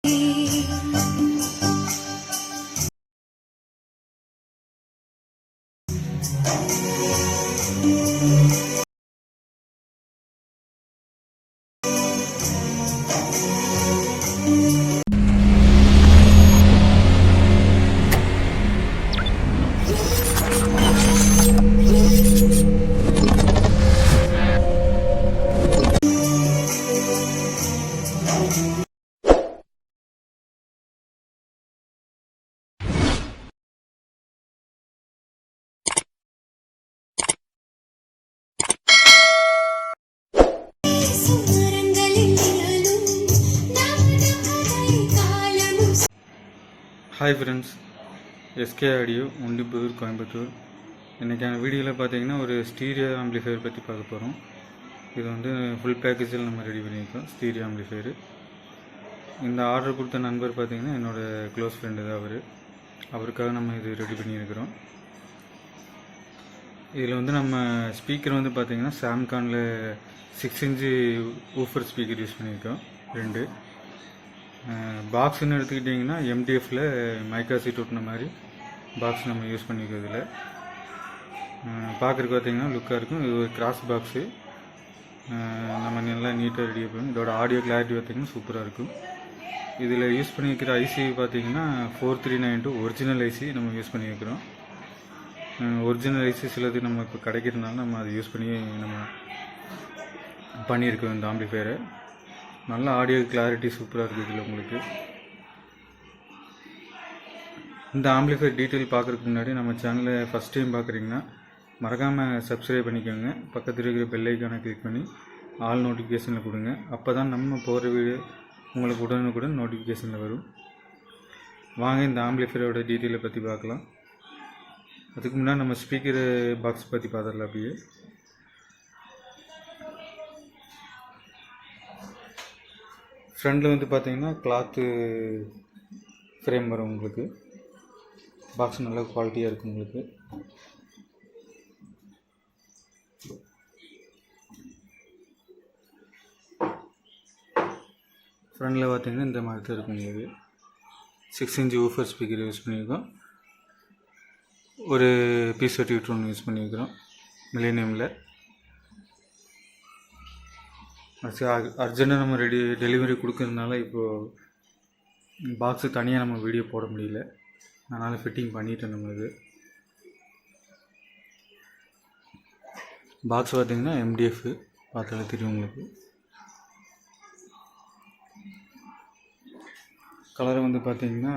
Hi friends, SK audio Mundipudur Coimbatore. இன்றைக்கான வீடியோவில் பார்த்தீங்கன்னா ஒரு ஸ்டீரியோ ஆம்பிளிஃபையர் பற்றி பார்க்க போகிறோம். இது வந்து ஃபுல் பேக்கேஜில் நம்ம ரெடி பண்ணியிருக்கோம் ஸ்டீரியோ ஆம்பிளிஃபையரு. இந்த ஆர்டர் கொடுத்த நண்பர் பார்த்திங்கன்னா என்னோடய க்ளோஸ் ஃப்ரெண்டு தான் அவருக்காக நம்ம இது ரெடி பண்ணியிருக்கிறோம். இதில் வந்து நம்ம ஸ்பீக்கர் வந்து பார்த்திங்கன்னா சாம்கானில் 6 இன்ச்சு ஊஃபர் ஸ்பீக்கர் யூஸ் பண்ணியிருக்கோம் 2. பாக்ஸ்ன்னு எடுத்துக்கிட்டிங்கன்னா எம்டிஎஃப்பில் மைக்கா சீட் ஒட்டின மாதிரி பாக்ஸ் நம்ம யூஸ் பண்ணிக்கிறதுல பார்க்குறதுக்கு பார்த்திங்கன்னா லுக்காக இருக்கும். இது ஒரு கிராஸ் பாக்ஸு, நம்ம நல்லா நீட்டாக ரெடி பண்ணும். இதோட ஆடியோ கிளாரிட்டி பார்த்திங்கன்னா சூப்பராக இருக்கும். இதில் யூஸ் பண்ணியிருக்கிற ஐசி பார்த்திங்கன்னா 4392 ஒரிஜினல் ஐசி நம்ம யூஸ் பண்ணியிருக்கிறோம். ஒரிஜினல் ஐசி சிலது நம்ம இப்போ கிடைக்கிறதுனால நம்ம அதை யூஸ் பண்ணி நம்ம பண்ணியிருக்கோம். இந்த ஆம்பிளிஃபையரை நல்ல ஆடியோ கிளாரிட்டி சூப்பராக இருக்குது. இதில் உங்களுக்கு இந்த ஆம்பிளிஃபையர் டீட்டெயில் பார்க்குறதுக்கு முன்னாடி நம்ம சேனலை ஃபஸ்ட் டைம் பார்க்குறீங்கன்னா மறக்காமல் சப்ஸ்கிரைப் பண்ணிக்கோங்க. பக்கத்தில் இருக்கிற பெல் ஐக்கானை கிளிக் பண்ணி ஆல் நோட்டிஃபிகேஷனில் கொடுங்க. அப்போ தான் நம்ம போகிற வீடியோ உங்களுக்கு உடனுக்குடன் நோட்டிஃபிகேஷனில் வரும். வாங்க இந்த ஆம்பிளிஃபையரோட டீட்டெயிலை பற்றி பார்க்கலாம். அதுக்கு முன்னாடி நம்ம ஸ்பீக்கர் பாக்ஸ் பற்றி பார்த்துடலாம். அப்படியே ஃப்ரண்டில் வந்து பார்த்திங்கன்னா கிளாத்து ஃப்ரேம் வரும். உங்களுக்கு பாக்ஸ் நல்ல குவாலிட்டியாக இருக்கும். உங்களுக்கு ஃப்ரண்டில் பார்த்திங்கன்னா இந்த மாதிரி தான் இருக்கும். உங்களுக்கு 6 இன்ச்சு ஊஃபர் ஸ்பீக்கர் யூஸ் பண்ணியிருக்கோம். ஒரு P31 ஒன்று யூஸ் பண்ணியிருக்கிறோம் மில்லேனியமில். அர்ஜென்ட்டாக நம்ம டெலிவரி கொடுக்கறதுனால இப்போது பாக்ஸு தனியாக நம்ம வீடியோ போட முடியல, அதனால் ஃபிட்டிங் பண்ணிட்டேன். நம்ம இது பாக்ஸ் பார்த்திங்கன்னா எம்டிஎஃப் பார்த்தாலே தெரியும் உங்களுக்கு. கலர் வந்து பார்த்திங்கன்னா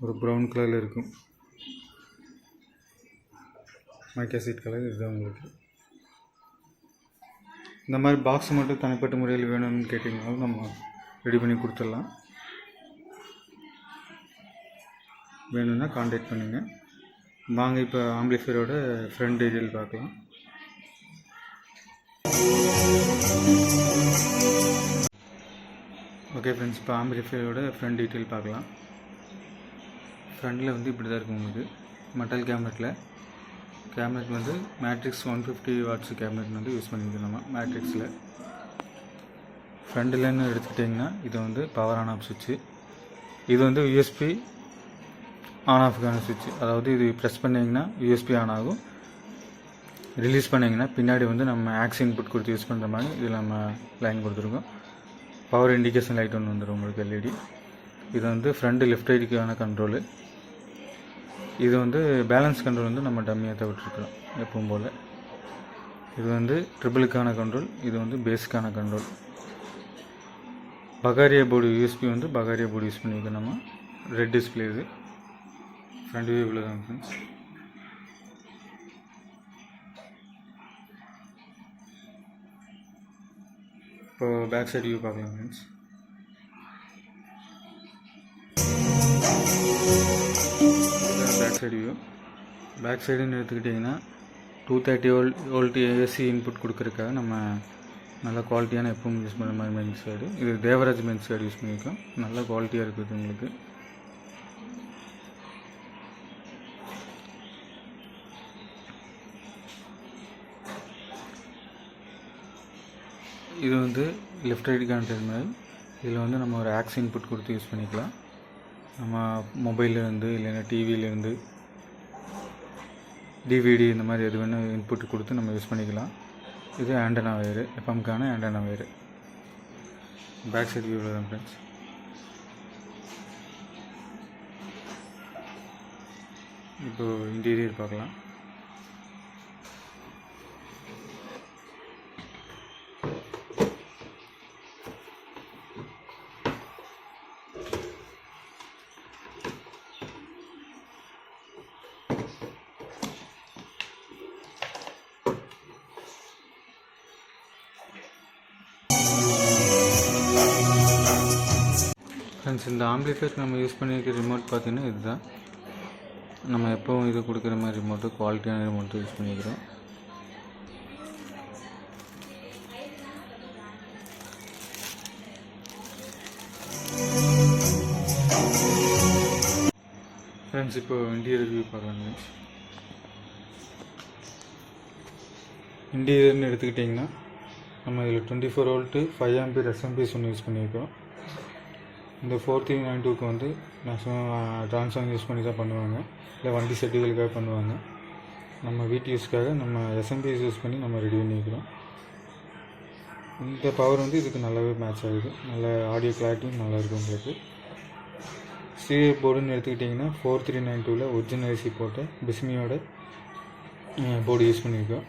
ஒரு ப்ரௌன் கலரில் இருக்கும். மைக்கா சீட் கலர் இதுதான் உங்களுக்கு. இந்த மாதிரி பாக்ஸ் மட்டும் தனிப்பட்ட முறையில் வேணும்னு கேட்டிங்கனாலும் நம்ம ரெடி பண்ணி கொடுத்துடலாம். வேணும்னா கான்டாக்ட் பண்ணுங்கள். வாங்க இப்போ ஆம்பிளிஃபையரோட ஃப்ரண்ட் டீட்டெயில் பார்க்கலாம். ஓகே ஃப்ரெண்ட்ஸ், இப்போ ஆம்பிளிஃபையரோட ஃப்ரண்ட் டீட்டெயில் பார்க்கலாம். ஃப்ரண்டில் வந்து இப்படி தான் இருக்கும் உங்களுக்கு. மெட்டல் கேபினெட் வந்து மேட்ரிக்ஸ் 150 வாட்ஸ் கேபினெட் வந்து யூஸ் பண்ணியிருக்கோம் நம்ம மேட்ரிக்ஸில். ஃப்ரண்ட்லன்னு எடுத்துக்கிட்டிங்கன்னா இது வந்து பவர் ஆன் ஆஃப் சுவிட்சு. இது வந்து யூஎஸ்பி ஆன் ஆஃப்கான சுவிட்சு. அதாவது இது ப்ரெஸ் பண்ணிங்கன்னா யூஎஸ்பி ஆன் ஆகும், ரிலீஸ் பண்ணிங்கன்னா பின்னாடி வந்து நம்ம ஆக்ஸ் இன்புட் கொடுத்து யூஸ் பண்ணுற மாதிரி இதில் நம்ம லைன் கொடுத்துருக்கோம். பவர் இண்டிகேஷன் லைட் ஒன்று வந்துடும் உங்களுக்கு எல்இடி. இது வந்து ஃப்ரண்ட் லெஃப்ட் ரைட்டுக்கான கண்ட்ரோலு. இது வந்து பேலன்ஸ் கண்ட்ரோல் வந்து நம்ம டம்மியாக விட்டுருக்குறோம் எப்பவும் போல். இது வந்து ட்ரிபிளுக்கான கண்ட்ரோல், இது வந்து பேஸுக்கான கண்ட்ரோல். பகாரியா போர்டு யூஎஸ்பி வந்து பகாரியா போர்டு யூஸ் பண்ணியிருக்கோம் நம்ம. ரெட் டிஸ்பிளே இது. ஃப்ரண்ட் வியூ இவ்வளோ தான் ஃப்ரெண்ட்ஸ். இப்போ பேக் சைடு வியூ பார்க்கலாம் ஃப்ரெண்ட்ஸ். பேக் சைடுன்னு எடுத்துக்கிட்டிங்கன்னா 230 வோல்ட் ஏசி இன்புட் கொடுக்குறதுக்காக நம்ம நல்ல குவாலிட்டியான எப்பவும் யூஸ் பண்ணுற மாதிரி மெயின் சைடு. இது தேவராஜ் மெயின் சைடு யூஸ் பண்ணியிருக்கோம். நல்ல குவாலிட்டியாக இருக்குது உங்களுக்கு. இது வந்து லெஃப்ட் ரைட்டுக்கான டெர்மினல், இதில் வந்து நம்ம ஒரு ஆக்ஸ் இன்புட் கொடுத்து யூஸ் பண்ணிக்கலாம். நம்ம மொபைல்லேருந்து இல்லைன்னா டிவியிலேருந்து டிவிடி இந்த மாதிரி எது வேணும் இன்புட் கொடுத்து நம்ம யூஸ் பண்ணிக்கலாம். இது ஆண்டனா வயரு, எஃப்எம்க்கான ஆண்டனா வயரு. பேக் சைடு வியூவில் தான் ஃப்ரெண்ட்ஸ். இப்போது இன்டீரியர் பார்க்கலாம். ஃப்ரெண்ட்ஸ், இந்த ஆம்பிளிஃபையருக்கு நம்ம யூஸ் பண்ணியிருக்கிற ரிமோட் பார்த்தீங்கன்னா இதுதான். நம்ம எப்போவும் இது கொடுக்குற மாதிரி ரிமோட்டு, குவாலிட்டியான ரிமோட்டு யூஸ் பண்ணிக்கிறோம். ஃப்ரெண்ட்ஸ், இப்போ இன்டீரியர் வியூ பார்க்கலாம். ஃப்ரெண்ட்ஸ், இன்டீரியர்னு எடுத்துக்கிட்டிங்கன்னா நம்ம இதில் 24 வோல்ட்டு 5 ஆம்பியர் எஸ்எம்பிஎஸ் ஒன்று யூஸ் பண்ணியிருக்கோம். இந்த 4392க்கு வந்து மேக்ஸிமம் ட்ரான்ஸ்ஃபார்மர் யூஸ் பண்ணி தான் பண்ணுவாங்க, இல்லை வண்டி செட்டுகளுக்காக பண்ணுவாங்க. நம்ம வீட்டு யூஸ்க்காக நம்ம எஸ்எம்பிஎஸ் யூஸ் பண்ணி நம்ம ரெடி பண்ணிக்கிறோம். இந்த பவர் வந்து இதுக்கு நல்லாவே மேட்ச் ஆகுது. நல்ல ஆடியோ கிளாரிட்டியும் நல்லாயிருக்கும் உங்களுக்கு. சீரியல் போர்டுன்னு எடுத்துக்கிட்டிங்கன்னா 4392ல் ஒரிஜினல் ஐசி போட்ட பிஸ்மியோட போர்டு யூஸ் பண்ணியிருக்கோம்.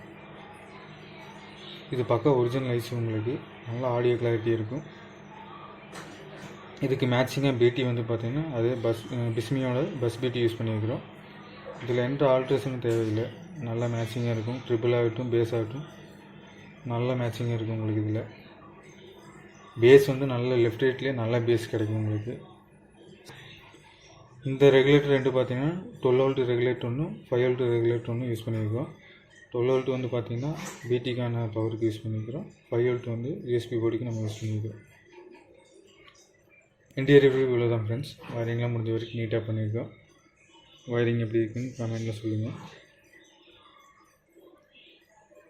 இது பக்கா ஒரிஜினல் ஐசி, உங்களுக்கு நல்ல ஆடியோ கிளாரிட்டி இருக்கும். இதுக்கு மேட்சிங்காக பிடி வந்து பார்த்திங்கன்னா அதே பிஸ்மியோட பஸ் பிடி யூஸ் பண்ணியிருக்கிறோம். இதில் எந்த ஆல்ட்ரேஷனும் தேவையில்லை, நல்ல மேட்சிங்காக இருக்கும். ட்ரிபிள் ஆகட்டும் பேஸ் ஆகட்டும் நல்ல மேட்சிங்காக இருக்கும் உங்களுக்கு. இதில் பேஸ் வந்து நல்ல லெஃப்ட் ரைட்லேயே நல்ல பேஸ் கிடைக்கும் உங்களுக்கு. இந்த ரெகுலேட்டர் ரெண்டு பார்த்திங்கன்னா 12 வோல்ட் ரெகுலேட்டர் ஒன்றும் 5 வோல்ட் ரெகுலேட்டர் ஒன்றும் யூஸ் பண்ணியிருக்கோம். 12 வோல்ட் வந்து பார்த்திங்கன்னா பிடிக்கான பவருக்கு யூஸ் பண்ணியிருக்கிறோம். 5 வோல்ட் வந்து யூஎஸ்பி போர்டுக்கு நம்ம யூஸ் பண்ணியிருக்கிறோம். இன்டீரியர் வியூ இவ்வளோ தான் ஃப்ரெண்ட்ஸ். வயரிங்லாம் முடிஞ்ச வரைக்கும் நீட்டாக பண்ணியிருக்கோம். வயரிங் எப்படி இருக்குன்னு கமெண்ட்டில் சொல்லுங்கள்.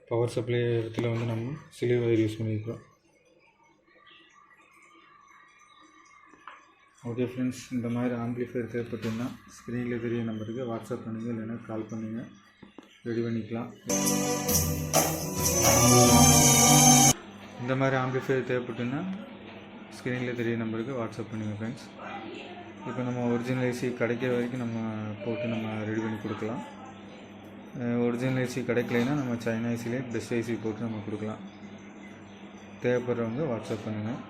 பவர் சப்ளை இடத்துல வந்து நம்ம சிலிர் வயர் யூஸ் பண்ணியிருக்கிறோம். ஓகே ஃப்ரெண்ட்ஸ், இந்த மாதிரி ஆம்பிளிஃபையர் தேவைப்பட்டுன்னா ஸ்க்ரீனில் தெரிய நம்பருக்கு வாட்ஸ்அப் பண்ணுங்கள், இல்லைன்னா கால் பண்ணுங்கள், ரெடி பண்ணிக்கலாம். இந்த மாதிரி ஆம்பிளிஃபையர் தேவைப்பட்டுன்னா ஸ்க்ரீனில் தெரிய நம்பருக்கு வாட்ஸ்அப் பண்ணுங்கள் ஃப்ரெண்ட்ஸ். இப்போ நம்ம ஒரிஜினல் ஐசி கிடைக்கிற வரைக்கும் நம்ம போட்டு நம்ம ரெடி பண்ணி கொடுக்கலாம். ஒரிஜினல் ஐசி கிடைக்கலைன்னா நம்ம சைனா ஐசிலே பெஸ்ட் ஐசி போட்டு நம்ம கொடுக்கலாம். தேவைப்படுறவங்க வாட்ஸ்அப் பண்ணுங்கள்.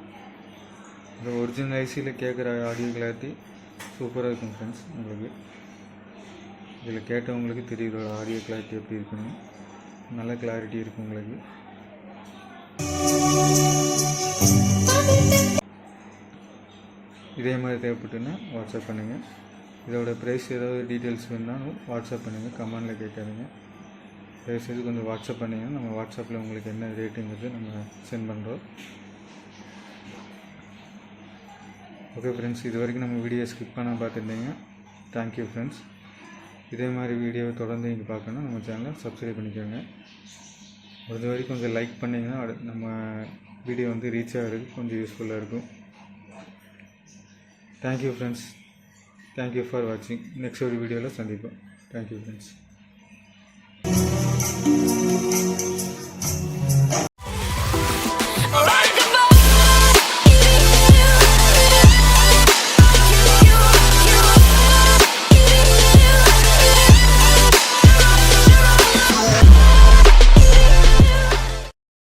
இந்த ஒரிஜினல் ஐசியில் கேட்குற ஆடியோ கிளாரிட்டி சூப்பராக இருக்கும் ஃப்ரெண்ட்ஸ். உங்களுக்கு இதில் கேட்டவங்களுக்கு தெரியுற ஆடியோ கிளாரிட்டி எப்படி இருக்குன்னு. நல்ல கிளாரிட்டி இருக்கும் உங்களுக்கு. இதே மாதிரி தேவைப்பட்டுன்னா வாட்ஸ்அப் பண்ணுங்கள். இதோட ப்ரைஸ் ஏதாவது டீட்டெயில்ஸ் வேணுனாலும் வாட்ஸ்அப் பண்ணுங்கள், கமெண்டில் கேட்காதீங்க. தயவுசெய்து கொஞ்சம் வாட்ஸ்அப் பண்ணிங்கன்னா நம்ம வாட்ஸ்அப்பில் உங்களுக்கு என்ன ரேட்டுங்கிறது நம்ம சென்ட் பண்ணுறோம். ஓகே ஃப்ரெண்ட்ஸ், இது வரைக்கும் நம்ம வீடியோ ஸ்கிப் பண்ண பார்த்துருந்தீங்க. Thank you friends. இதே மாதிரி வீடியோவை தொடர்ந்து நீங்கள் பார்க்கணும் நம்ம சேனலை சப்ஸ்கிரைப் பண்ணிக்கோங்க. முடிஞ்ச வரைக்கும் கொஞ்சம் லைக் பண்ணிங்கன்னா நம்ம வீடியோ வந்து ரீச் ஆகிறதுக்கு கொஞ்சம் யூஸ்ஃபுல்லாக இருக்கும். Thank you friends. தேங்க்யூ ஃபார் வாட்சிங். நெக்ஸ்ட் ஒரு வீடியோவில் சந்திப்போம். Thank you friends.